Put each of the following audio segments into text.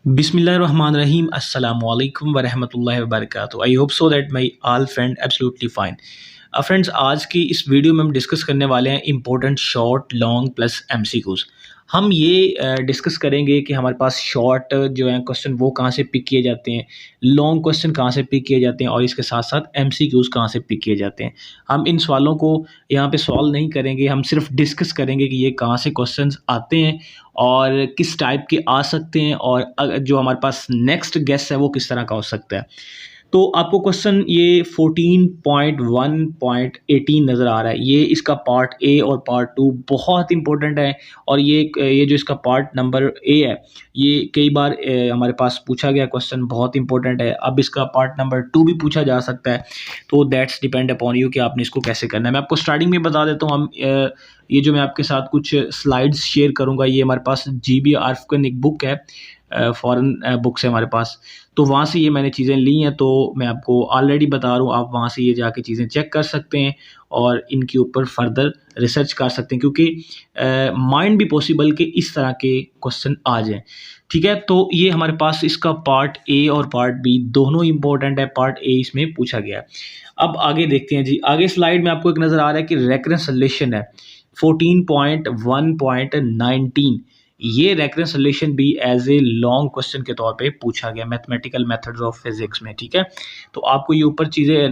Bismillahirrahmanirrahim. Assalamu alaikum wa rahmatullahi wa barakatuh. I hope so that my all friend absolutely fine. Friends आज की इस video में हम discuss करने वाले हैं important short long plus MCQs. हम ये डिस्कस करेंगे कि हमारे पास शॉर्ट जो है क्वेश्चन वो कहाँ से पिक किए जाते हैं, लॉन्ग क्वेश्चन कहाँ से पिक किए जाते हैं और इसके साथ साथ एमसीक्यूज कहाँ से पिक किए जाते हैं। हम इन सवालों को यहाँ पे सॉल्व नहीं करेंगे, हम सिर्फ डिस्कस करेंगे कि ये कहाँ से क्वेश्चंस आते हैं और किस टाइप के आ सकते हैं और जो हमारे पास नेक्स्ट गेस है वो किस तरह का हो सकता है। तो आपको क्वेश्चन ये 14.1.18 नज़र आ रहा है, ये इसका पार्ट ए और पार्ट टू बहुत इंपॉर्टेंट है। और ये जो इसका पार्ट नंबर ए है ये कई बार हमारे पास पूछा गया क्वेश्चन, बहुत इंपॉर्टेंट है। अब इसका पार्ट नंबर टू भी पूछा जा सकता है, तो दैट्स डिपेंड अपॉन यू कि आपने इसको कैसे करना है। मैं आपको स्टार्टिंग में बता देता हूँ। ये जो मैं आपके साथ कुछ स्लाइड्स शेयर करूँगा, ये हमारे पास GB आर्फकन एक बुक है, फॉरेन बुक्स है हमारे पास, तो वहाँ से ये मैंने चीज़ें ली हैं। तो मैं आपको ऑलरेडी बता रहा हूँ, आप वहाँ से ये जाके चीज़ें चेक कर सकते हैं और इनके ऊपर फर्दर रिसर्च कर सकते हैं, क्योंकि माइंड भी पॉसिबल कि इस तरह के क्वेश्चन आ जाएँ। ठीक है, तो ये हमारे पास इसका पार्ट ए और पार्ट बी दोनों इंपॉर्टेंट है। पार्ट ए इसमें पूछा गया है। अब आगे देखते हैं जी। आगे स्लाइड में आपको एक नज़र आ रहा है कि रेकरेंस रिलेशन है 14.1.19। ये रेकरेंस रिलेशन भी एज ए लॉन्ग क्वेश्चन के तौर पे पूछा गया मैथमेटिकल मेथड्स ऑफ फिजिक्स में। ठीक है, तो आपको ये ऊपर चीज़ें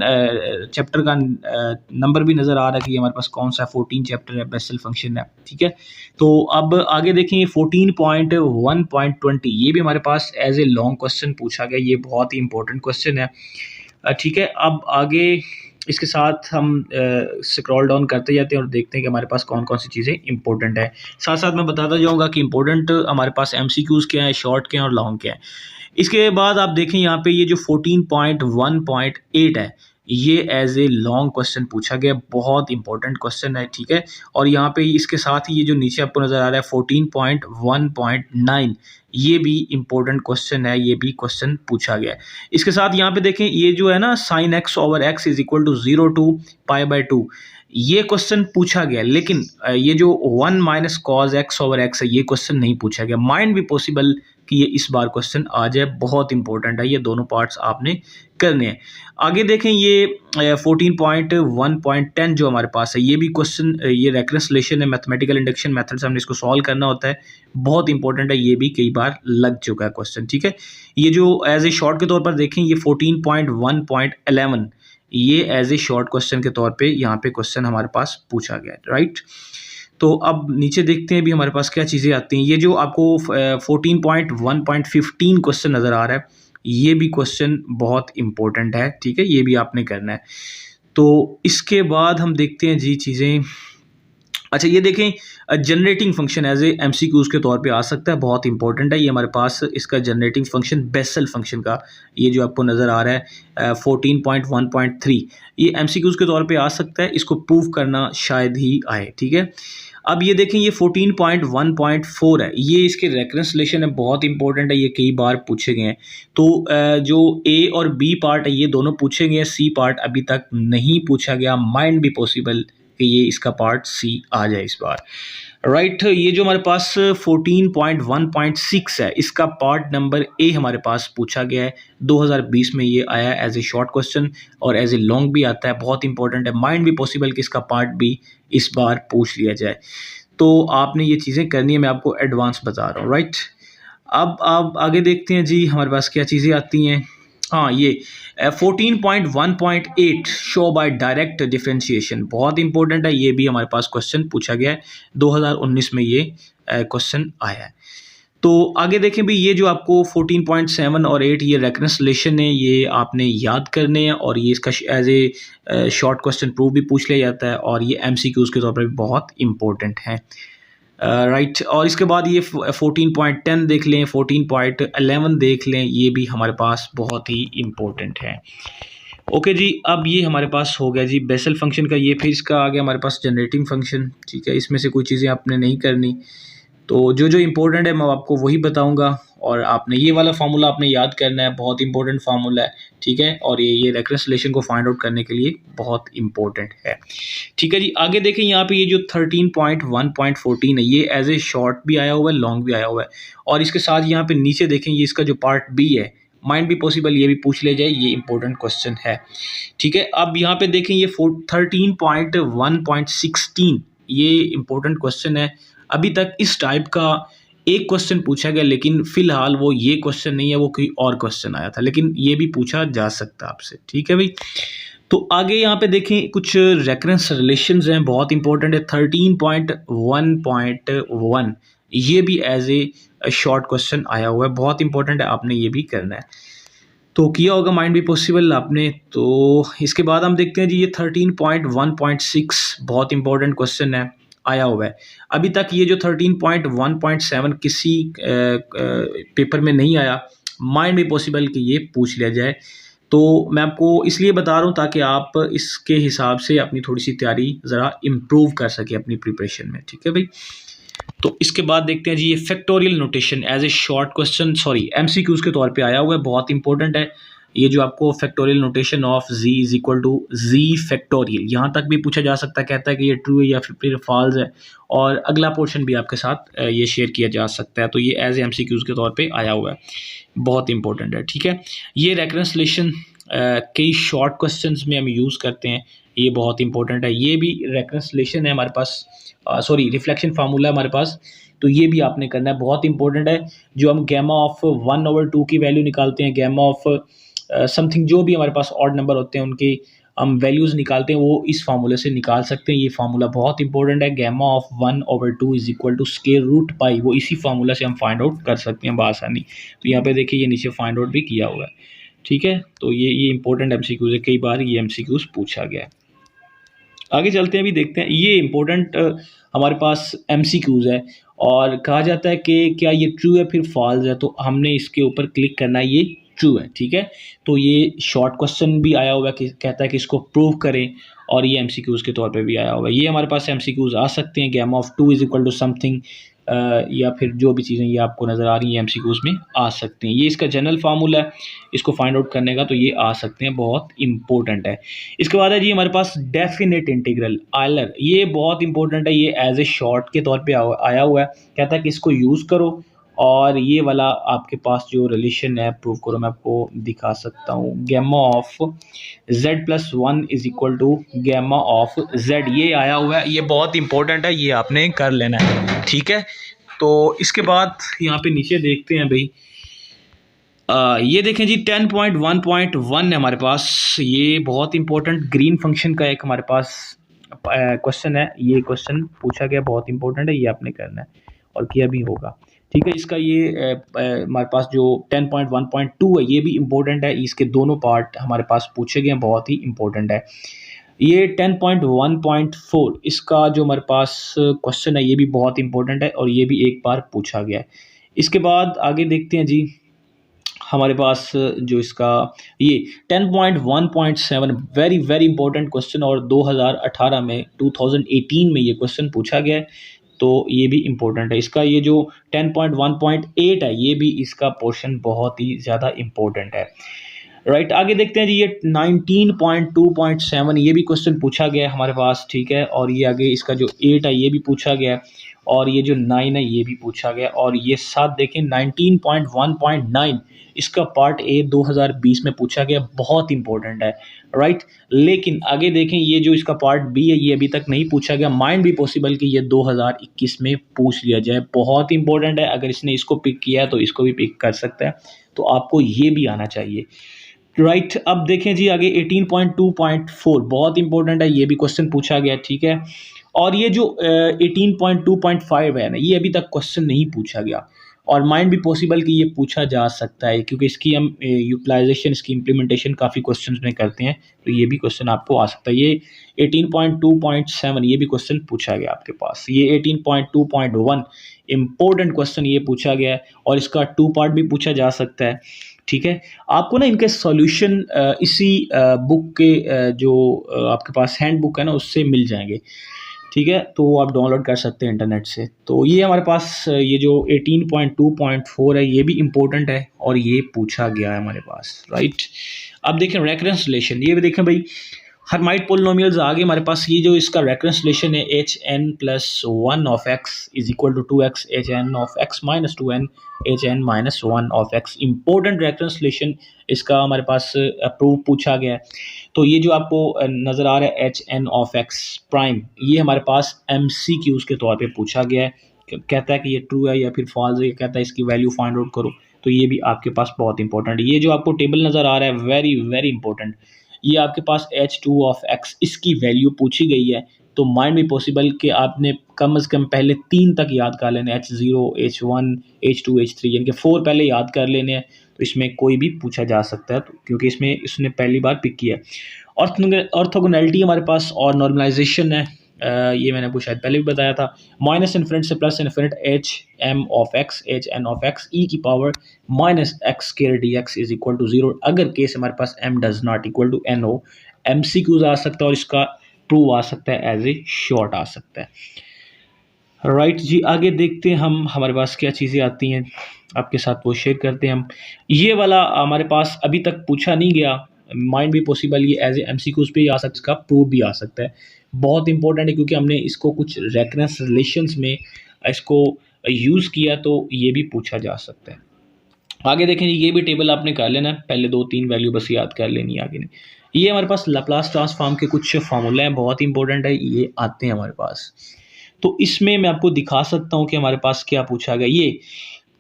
चैप्टर का नंबर भी नज़र आ रहा है कि हमारे पास कौन सा 14 चैप्टर है, बेसल फंक्शन है। ठीक है, तो अब आगे देखें 14.1.20, ये भी हमारे पास एज ए लॉन्ग क्वेश्चन पूछा गया, ये बहुत ही इंपॉर्टेंट क्वेश्चन है। ठीक है, अब आगे इसके साथ हम स्क्रॉल डाउन करते जाते हैं और देखते हैं कि हमारे पास कौन कौन सी चीज़ें इंपॉर्टेंट है। साथ साथ मैं बताता जाऊंगा कि इंपॉर्टेंट हमारे पास एमसीक्यूज़ क्या है, शॉर्ट क्या है और लॉन्ग क्या है। इसके बाद आप देखें यहाँ पे ये जो 14.1.8 है, ये एज ए लॉन्ग क्वेश्चन पूछा गया, बहुत इंपॉर्टेंट क्वेश्चन है। ठीक है, और यहाँ पे इसके साथ ही ये जो नीचे आपको नज़र आ रहा है 14.1.9, ये भी इंपॉर्टेंट क्वेश्चन है, ये भी क्वेश्चन पूछा गया है। इसके साथ यहाँ पे देखें ये जो है ना sin x over x is equal to 0 to π/2, ये क्वेश्चन पूछा गया, लेकिन ये जो 1 minus cos x over x है, ये क्वेश्चन नहीं पूछा गया। माइंड भी पॉसिबल कि ये इस बार क्वेश्चन आ जाए, बहुत इंपॉर्टेंट है। ये दोनों पार्ट्स आपने करने हैं। आगे देखें ये 14.1.10 जो हमारे पास है, ये भी क्वेश्चन, ये रेकरेंस रिलेशन है, मैथमेटिकल इंडक्शन मेथड से हमने इसको सॉल्व करना होता है, बहुत इंपॉर्टेंट है। ये भी कई बार लग चुका है क्वेश्चन। ठीक है, ये जो एज ए शॉर्ट के तौर पर देखें ये 14.1.11, ये एज ए शॉर्ट क्वेश्चन के तौर पे यहाँ पे क्वेश्चन हमारे पास पूछा गया है। राइट, तो अब नीचे देखते हैं भी हमारे पास क्या चीज़ें आती हैं। ये जो आपको 14.1.15 क्वेश्चन नज़र आ रहा है, ये भी क्वेश्चन बहुत इंपॉर्टेंट है। ठीक है, ये भी आपने करना है। तो इसके बाद हम देखते हैं जी चीज़ें। अच्छा, ये देखें generating function as a MCQs के तौर पे आ सकता है, बहुत इंपॉर्टेंट है। ये हमारे पास इसका जनरेटिंग फंक्शन बेसल फंक्शन का, ये जो आपको नज़र आ रहा है 14.1.3, ये एमसीक्यूज के तौर पे आ सकता है। इसको प्रूव करना शायद ही आए। ठीक है, अब ये देखें ये 14.1.4 है, ये इसके रेकरेंस रिलेशन है, बहुत इंपॉर्टेंट है, ये कई बार पूछे गए हैं। तो जो ए और बी पार्ट है ये दोनों पूछे गए हैं, सी पार्ट अभी तक नहीं पूछा गया। माइंड भी पॉसिबल कि ये इसका पार्ट सी आ जाए इस बार। राइट, ये जो हमारे पास 14.1.6 है, इसका पार्ट नंबर ए हमारे पास पूछा गया है। 2020 में ये आया एज ए शॉर्ट क्वेश्चन और एज ए लॉन्ग भी आता है, बहुत इंपॉर्टेंट है। माइंड भी पॉसिबल कि इसका पार्ट भी इस बार पूछ लिया जाए, तो आपने ये चीज़ें करनी है, मैं आपको एडवांस बता रहा हूँ। राइट, अब आप आगे देखते हैं जी हमारे पास क्या चीज़ें आती हैं। हाँ, ये 14.1.8 शो बाय डायरेक्ट डिफरेंशिएशन, बहुत इंपॉर्टेंट है, ये भी हमारे पास क्वेश्चन पूछा गया है। 2019 में ये क्वेश्चन आया है। तो आगे देखें भी ये जो आपको 14.7 और 8 ये रेकरेंस रिलेशन है, ये आपने याद करने हैं और ये इसका as a short question proof भी पूछ लिया जाता है और ये एमसीक्यूज के तौर पर भी बहुत इंपॉर्टेंट है। राइट, और इसके बाद ये 14.10 देख लें, 14.11 देख लें, ये भी हमारे पास बहुत ही इम्पोर्टेंट है। ओके जी, अब ये हमारे पास हो गया जी बेसल फंक्शन का, ये फिर इसका आ गया हमारे पास जनरेटिंग फंक्शन। ठीक है, इसमें से कोई चीज़ें आपने नहीं करनी, तो जो जो इम्पोर्टेंट है मैं आपको वही बताऊंगा और आपने ये वाला फार्मूला आपने याद करना है, बहुत इंपॉर्टेंट फार्मूला है, ठीक है। और ये रेकरेंस रिलेशन को फाइंड आउट करने के लिए बहुत इंपॉर्टेंट है, ठीक है जी। आगे देखें यहाँ पे ये जो 13.1.14 है, ये एज ए शॉर्ट भी आया हुआ है, लॉन्ग भी आया हुआ है। और इसके साथ यहाँ पे नीचे देखें, ये इसका जो पार्ट बी है, माइंड भी पॉसिबल, ये भी पूछ ले जाए, ये इंपॉर्टेंट क्वेश्चन है, ठीक है। अब यहाँ पे देखें ये 13.1.16, ये इंपॉर्टेंट क्वेश्चन है। अभी तक इस टाइप का एक क्वेश्चन पूछा गया, लेकिन फिलहाल वो ये क्वेश्चन नहीं है, वो कोई और क्वेश्चन आया था, लेकिन ये भी पूछा जा सकता है आपसे, ठीक है भाई। तो आगे यहाँ पे देखें कुछ रेकरेंस रिलेशंस हैं, बहुत इंपॉर्टेंट है। 13.1.1 ये भी एज ए शॉर्ट क्वेश्चन आया हुआ है, बहुत इंपॉर्टेंट है, आपने ये भी करना है। तो किया होगा माइंड भी पॉसिबल आपने। तो इसके बाद हम देखते हैं जी ये 13.1.6 बहुत इंपॉर्टेंट क्वेश्चन है, आया हुआ है। अभी तक ये जो 13.1.7 किसी पेपर में नहीं आया, माइंड भी पॉसिबल कि ये पूछ लिया जाए। तो मैं आपको इसलिए बता रहा हूँ ताकि आप इसके हिसाब से अपनी थोड़ी सी तैयारी ज़रा इम्प्रूव कर सकें अपनी प्रिपरेशन में, ठीक है भाई। तो इसके बाद देखते हैं जी ये factorial notation as a short question, sorry MCQs के तौर पे आया हुआ है, बहुत इंपॉर्टेंट है। ये जो आपको factorial notation of z is equal to z factorial, यहाँ तक भी पूछा जा सकता है, कहता है कि ये ट्रू है या फिर फॉल्स है। और अगला पोर्शन भी आपके साथ ये शेयर किया जा सकता है। तो ये एज एमसीक्यूज के तौर पे आया हुआ है, बहुत इंपॉर्टेंट है, ठीक है। ये रेकरेंस रिलेशन कई शॉर्ट क्वेश्चंस में हम यूज़ करते हैं, ये बहुत इंपॉर्टेंट है। ये भी रेकरेंस रिलेशन है हमारे पास, सॉरी रिफ्लेक्शन फार्मूला है हमारे पास, तो ये भी आपने करना है, बहुत इंपॉर्टेंट है। जो हम गैमा ऑफ 1/2 की वैल्यू निकालते हैं, गैमा ऑफ समथिंग जो भी हमारे पास ऑड नंबर होते हैं उनकी हम वैल्यूज़ निकालते हैं, वो इस फार्मूले से निकाल सकते हैं। ये फार्मूला बहुत इंपॉर्टेंट है, gamma of 1/2 is equal to square root pi, वो इसी फार्मूला से हम फाइंड आउट कर सकते हैं बआसानी। तो यहाँ पे देखिए ये नीचे फाइंड आउट भी किया हुआ है, ठीक है। तो ये इंपॉर्टेंट एमसीक्यूज है, कई बार ये एमसीक्यूज पूछा गया है। आगे चलते हैं, अभी देखते हैं ये इंपॉर्टेंट हमारे पास एमसीक्यूज है, और कहा जाता है कि क्या ये ट्रू है फिर फॉल्स है, तो हमने इसके ऊपर क्लिक करना है, ये ट्रू है, ठीक है। तो ये शॉर्ट क्वेश्चन भी आया हुआ है कि कहता है कि इसको प्रूव करें, और ये एमसीक्यूज के तौर पे भी आया हुआ है। ये हमारे पास एमसीक्यूज आ सकते हैं, gamma of 2 is equal to something, या फिर जो भी चीज़ें ये आपको नज़र आ रही हैं एमसीक्यूज में आ सकते हैं। ये इसका जनरल फार्मूला है, इसको फाइंड आउट करने का, तो ये आ सकते हैं, बहुत इंपॉर्टेंट है। इसके बाद है जी हमारे पास डेफिनेट इंटीग्रल आयलर, ये बहुत इंपॉर्टेंट है, ये एज ए शॉर्ट के तौर पे आया हुआ है, कहता है कि इसको यूज़ करो। और ये वाला आपके पास जो रिलेशन है प्रूव करो, मैं आपको दिखा सकता हूँ, gamma of z+1 is equal to gamma of z, ये आया हुआ है, ये बहुत इंपॉर्टेंट है, ये आपने कर लेना है, ठीक है। तो इसके बाद यहाँ पे नीचे देखते हैं भाई, ये देखें जी 10.1.1 है हमारे पास, ये बहुत इंपॉर्टेंट ग्रीन फंक्शन का एक हमारे पास क्वेश्चन है। ये क्वेश्चन पूछा गया, बहुत इंपॉर्टेंट है, ये आपने करना है और किया भी होगा, ठीक है। इसका ये हमारे पास जो 10.1.2 है, ये भी इंपॉर्टेंट है, इसके दोनों पार्ट हमारे पास पूछे गए हैं, बहुत ही इंपॉर्टेंट है। ये 10.1.4 इसका जो हमारे पास क्वेश्चन है, ये भी बहुत इंपॉर्टेंट है, और ये भी एक बार पूछा गया है। इसके बाद आगे देखते हैं जी हमारे पास जो इसका ये 10.1.7 वेरी वेरी इंपॉर्टेंट क्वेश्चन, और 2018 में 2018 में ये क्वेश्चन पूछा गया है, तो ये भी इम्पोर्टेंट है। इसका ये जो 10.1.8 है, ये भी इसका पोर्शन बहुत ही ज़्यादा इम्पोर्टेंट है, राइट। आगे देखते हैं जी ये 19.2.7 ये भी क्वेश्चन पूछा गया है हमारे पास, ठीक है। और ये आगे इसका जो 8 है, ये भी पूछा गया है, और ये जो 9 है, ये भी पूछा गया। और ये 7 देखें 19.1.9 इसका पार्ट ए 2020 में पूछा गया, बहुत इंपॉर्टेंट है, राइट। लेकिन आगे देखें ये जो इसका पार्ट बी है, ये अभी तक नहीं पूछा गया, माइंड भी पॉसिबल कि ये 2021 में पूछ लिया जाए, बहुत इंपॉर्टेंट है। अगर इसने इसको पिक किया है तो इसको भी पिक कर सकता है, तो आपको ये भी आना चाहिए, राइट। अब देखें जी आगे 18.2.4 बहुत इंपॉर्टेंट है, ये भी क्वेश्चन पूछा गया, ठीक है। और ये जो 18.2.5 है ना, ये अभी तक क्वेश्चन नहीं पूछा गया, और माइंड भी पॉसिबल कि ये पूछा जा सकता है, क्योंकि इसकी हम यूटिलाइजेशन, इसकी इम्प्लीमेंटेशन काफ़ी क्वेश्चंस में करते हैं, तो ये भी क्वेश्चन आपको आ सकता है। ये 18.2.7 ये भी क्वेश्चन पूछा गया आपके पास। ये 18.2.1 इम्पोर्टेंट क्वेश्चन ये पूछा गया है, और इसका 2 पार्ट भी पूछा जा सकता है, ठीक है। आपको ना इनके सॉल्यूशन इसी बुक के जो आपके पास हैंड बुक है ना, उससे मिल जाएंगे, ठीक है, तो वो आप डाउनलोड कर सकते हैं इंटरनेट से। तो ये हमारे पास ये जो 18.2.4 है ये भी इम्पोर्टेंट है और ये पूछा गया है हमारे पास, राइट। अब देखें रेकरेंस रिलेशन, ये भी देखें भाई हर्माइट पोलिनोमियल्स आगे हमारे पास ये जो इसका रेकरेंस रिलेशन है h n plus one of x is equal to 2x h n of x minus 2n h n minus one of x. Important recurrence relation इसका हमारे पास प्रूफ पूछा गया है। तो ये जो आपको नज़र आ रहा है h n of x prime, ये हमारे पास MCQs के तौर पे पूछा गया है। कहता है कि ये ट्रू है या फिर फॉल्स है, कहता है इसकी वैल्यू फाइंड आउट करो। तो ये भी आपके पास बहुत इंपॉर्टेंट है। ये जो आपको टेबल नज़र आ रहा है वेरी वेरी इंपॉर्टेंट, ये आपके पास H2 ऑफ एक्स इसकी वैल्यू पूछी गई है। तो माइंड भी पॉसिबल कि आपने कम से कम पहले 3 तक याद कर लेने, H0 H1 H2 H3 यानी कि 4 पहले याद कर लेने हैं। तो इसमें कोई भी पूछा जा सकता है, तो क्योंकि इसमें इसने पहली बार पिक किया है। ऑर्थोगोनैलिटी हमारे पास और नॉर्मलाइजेशन है, ये मैंने आपको शायद पहले भी बताया था। माइनस इन्फिनिट से plus infinite H m of x H n of x e की power minus x square d x is equal to 0 अगर केस हमारे पास m does not equal to n हो। MCQs आ सकता है और इसका प्रूव आ सकता है, एज ए शॉर्ट आ सकता है, राइट जी। आगे देखते हैं हम हमारे पास क्या चीज़ें आती हैं, आपके साथ वो शेयर करते हैं हम। ये वाला हमारे पास अभी तक पूछा नहीं गया, माइंड भी पॉसिबल ये एज ए MCQs पे ही आ सकता है, इसका प्रूफ भी आ सकता है। बहुत इंपॉर्टेंट है क्योंकि हमने इसको कुछ रेफरेंस रिलेशंस में इसको यूज़ किया, तो ये भी पूछा जा सकता है। आगे देखें ये भी टेबल आपने कर लेना है, पहले 2-3 वैल्यू बस याद कर लेनी है, आगे नहीं। ये हमारे पास लाप्लास ट्रांसफॉर्म के कुछ फार्मूले हैं, बहुत इंपॉर्टेंट है, ये आते हैं हमारे पास। तो इसमें मैं आपको दिखा सकता हूँ कि हमारे पास क्या पूछा गया। ये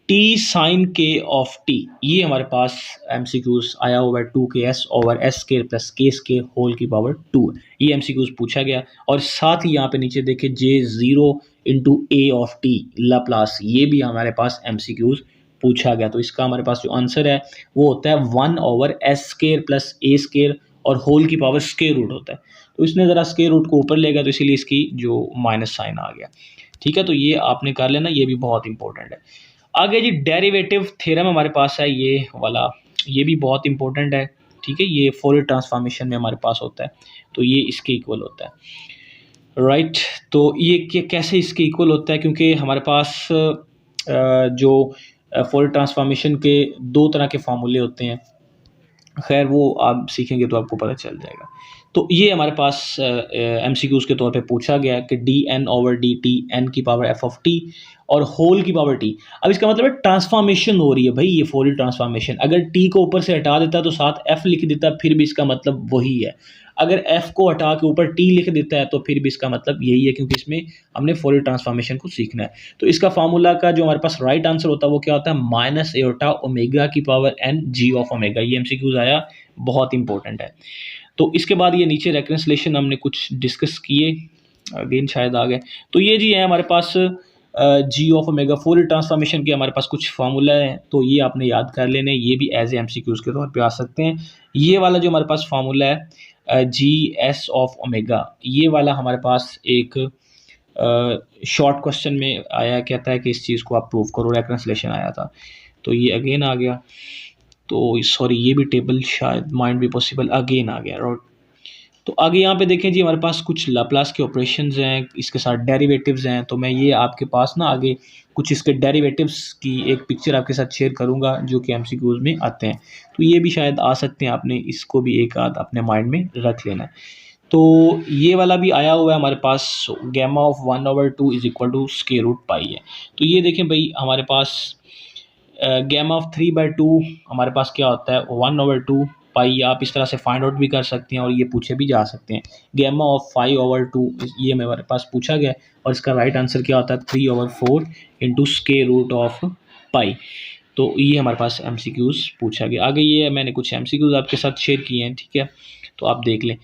t sine k of t, ये हमारे पास MCQs आया हुआ है 2ks over s square plus k square whole की पावर 2, ये MCQs पूछा गया। और साथ ही यहाँ पे नीचे देखे J0 into a of t Laplace, ये भी हमारे पास MCQs पूछा गया। तो इसका हमारे पास जो आंसर है वो होता है 1 over s square plus a square और होल की पावर स्क्वायर रूट होता है। तो इसने ज़रा स्क्वायर रूट को ऊपर ले गया, तो इसीलिए इसकी जो माइनस साइन आ गया, ठीक है। तो ये आपने कर लेना, ये भी बहुत इंपॉर्टेंट है। आगे जी डेरिवेटिव थ्योरम हमारे पास है, ये वाला, ये भी बहुत इंपॉर्टेंट है, ठीक है। ये फोरियर ट्रांसफॉर्मेशन में हमारे पास होता है, तो ये इसके इक्वल होता है, राइट। तो ये कैसे इसके इक्वल होता है, क्योंकि हमारे पास जो फोरियर ट्रांसफॉर्मेशन के 2 तरह के फार्मूले होते हैं, खैर वो आप सीखेंगे तो आपको पता चल जाएगा। तो ये हमारे पास MCQs के तौर पे पूछा गया कि dn ओवर dt n की पावर f ऑफ t और होल की पावर t। अब इसका मतलब है ट्रांसफॉर्मेशन हो रही है भाई, ये फोरियर ट्रांसफॉर्मेशन। अगर t को ऊपर से हटा देता है तो साथ f लिख देता है, फिर भी इसका मतलब वही है। अगर f को हटा के ऊपर t लिख देता है तो फिर भी इसका मतलब यही है, क्योंकि इसमें हमने फोरियर ट्रांसफॉर्मेशन को सीखना है। तो इसका फार्मूला का जो हमारे पास राइट आंसर होता है वो क्या होता है, माइनस एटा ओमेगा की power n g of omega. ये MCQs आया, बहुत इंपॉर्टेंट है। तो इसके बाद ये नीचे रेकरेंसलेशन हमने कुछ डिस्कस किए, अगेन शायद आ गए। तो ये जी है हमारे पास जी ऑफ ओमेगा, फोरियर ट्रांसफॉर्मेशन के हमारे पास कुछ फार्मूला है, तो ये आपने याद कर लेने, ये भी एज ए MCQs के तौर पे आ सकते हैं। ये वाला जो हमारे पास फार्मूला है GS ऑफ ओमेगा, ये वाला हमारे पास एक शॉर्ट क्वेश्चन में आया, कहता है कि इस चीज़ को आप प्रूव करो, रेकरेंसलेशन आया था, तो ये अगेन आ गया। तो सॉरी ये भी टेबल शायद माइंड भी पॉसिबल अगेन आ गया, राइट। तो आगे यहाँ पे देखें जी हमारे पास कुछ लाप्लास के ऑपरेशंस हैं, इसके साथ डेरिवेटिव्स हैं। तो मैं ये आपके पास ना आगे कुछ इसके डेरिवेटिव्स की एक पिक्चर आपके साथ शेयर करूँगा जो कि MCQs में आते हैं, तो ये भी शायद आ सकते हैं, आपने इसको भी एक आध अपने माइंड में रख लेना है। तो ये वाला भी आया हुआ है हमारे पास, gamma of 1/2 is equal to square root pi है। तो ये देखें भाई हमारे पास गैमा ऑफ 3/2 हमारे पास क्या होता है 1/2 पाई। आप इस तरह से फाइंड आउट भी कर सकते हैं और ये पूछे भी जा सकते हैं। गैमा ऑफ 5/2 ये हमारे पास पूछा गया और इसका राइट आंसर क्या होता है 3/4 इंटू स्क्वायर रूट ऑफ पाई। तो ये हमारे पास MCQs पूछा गया। आगे ये मैंने कुछ MCQs आपके साथ शेयर किए हैं, ठीक है, तो आप देख लें।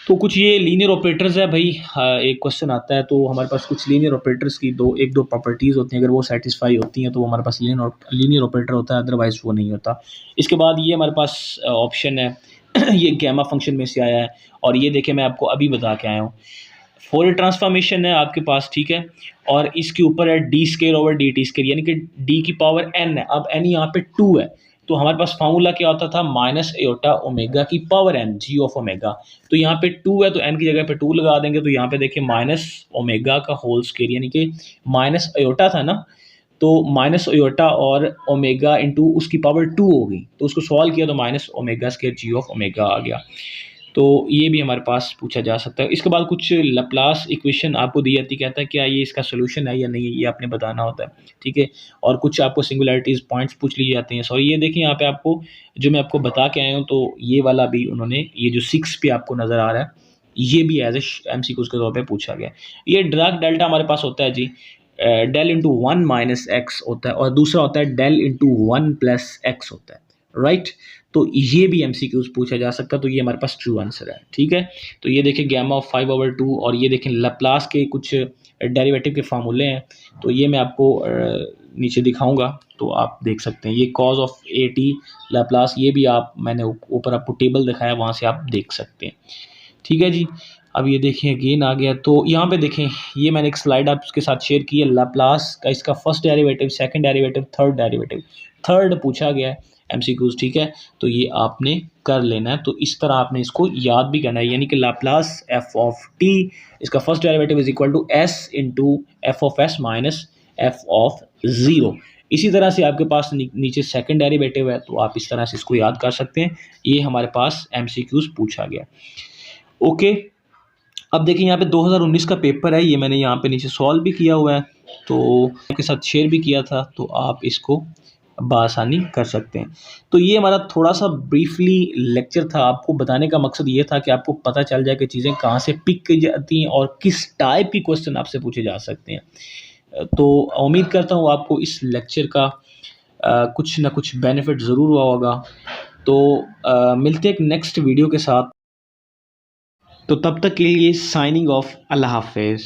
तो कुछ ये लीनियर ऑपरेटर्स है भाई, एक क्वेश्चन आता है तो हमारे पास कुछ लीनियर ऑपरेटर्स की एक दो प्रॉपर्टीज़ होती हैं, अगर वो सेटिस्फाई होती हैं तो हमारे पास लीनियर ऑपरेटर होता है, अदरवाइज वो नहीं होता। इसके बाद ये हमारे पास ऑप्शन है ये गैमा फंक्शन में से आया है, और ये देखें मैं आपको अभी बता के आया हूँ, फोरियर ट्रांसफॉर्मेशन है आपके पास, ठीक है, और इसके ऊपर है d² ओवर dt², यानी कि d की पावर n है। अब n यहाँ पे 2 है, तो हमारे पास फार्मूला क्या होता था, माइनस एयोटा ओमेगा की power n g of omega. तो यहाँ पे 2 है तो n की जगह पे 2 लगा देंगे, तो यहाँ पे देखिए माइनस ओमेगा का होल स्क्वायर, यानी कि माइनस एयोटा था ना, तो माइनस एयोटा और ओमेगा इंटू उसकी पावर 2 हो गई, तो उसको सॉल्व किया तो minus omega square g of omega आ गया। तो ये भी हमारे पास पूछा जा सकता है। इसके बाद कुछ लैप्लास इक्वेशन आपको दी जाती, कहता है क्या ये इसका सोल्यूशन है या नहीं है, ये आपने बताना होता है, ठीक है। और कुछ आपको सिंगुलैरिटीज़ पॉइंट्स पूछ लिए जाते हैं। सॉरी, ये देखिए यहाँ पे आपको जो मैं आपको बता के आया हूँ, तो ये वाला भी उन्होंने, ये जो 6 पे आपको नज़र आ रहा है, ये भी एज ए MCQ के तौर पर पूछा गया। ये ड्रग डेल्टा हमारे पास होता है जी, डेल इंटू 1 माइनस एक्स होता है, और दूसरा होता है डेल इंटू 1 प्लस एक्स होता है, राइट। तो ये भी MCQs पूछा जा सकता है, तो ये हमारे पास ट्रू आंसर है, ठीक है। तो ये देखें गामा ऑफ 5/2, और ये देखें लैप्लास के कुछ डेरिवेटिव के फार्मूले हैं, तो ये मैं आपको नीचे दिखाऊंगा, तो आप देख सकते हैं। ये कॉज ऑफ AT लैप्लास, ये भी आप, मैंने ऊपर आपको टेबल दिखाया, वहाँ से आप देख सकते हैं, ठीक है जी। अब ये देखें अगेन आ गया, तो यहाँ पे देखें, ये मैंने एक स्लाइड आपके साथ शेयर की है, लैप्लास का इसका first derivative, second derivative, third derivative, third पूछा गया है MCQs, ठीक है। तो ये आपने कर लेना है, तो इस तरह आपने इसको याद भी करना है, यानी कि लैप्लास f ऑफ t, इसका first derivative is equal to s into f of s minus f of 0। इसी तरह से आपके पास नीचे सेकंड डेरिवेटिव है, तो आप इस तरह से इसको याद कर सकते हैं। ये हमारे पास MCQs पूछा गया, ओके। अब देखिए यहाँ पे 2019 का पेपर है, ये मैंने यहाँ पे नीचे सॉल्व भी किया हुआ है, तो आपके साथ शेयर भी किया था, तो आप इसको बआसानी कर सकते हैं। तो ये हमारा थोड़ा सा ब्रीफली लेक्चर था, आपको बताने का मकसद ये था कि आपको पता चल जाए कि चीज़ें कहाँ से पिक की जाती हैं और किस टाइप की क्वेश्चन आपसे पूछे जा सकते हैं। तो उम्मीद करता हूँ आपको इस लेक्चर का कुछ ना कुछ बेनिफिट ज़रूर हुआ होगा। तो मिलते हैं एक नेक्स्ट वीडियो के साथ, तो तब तक के लिए साइनिंग ऑफ, अल्लाह हाफिज़।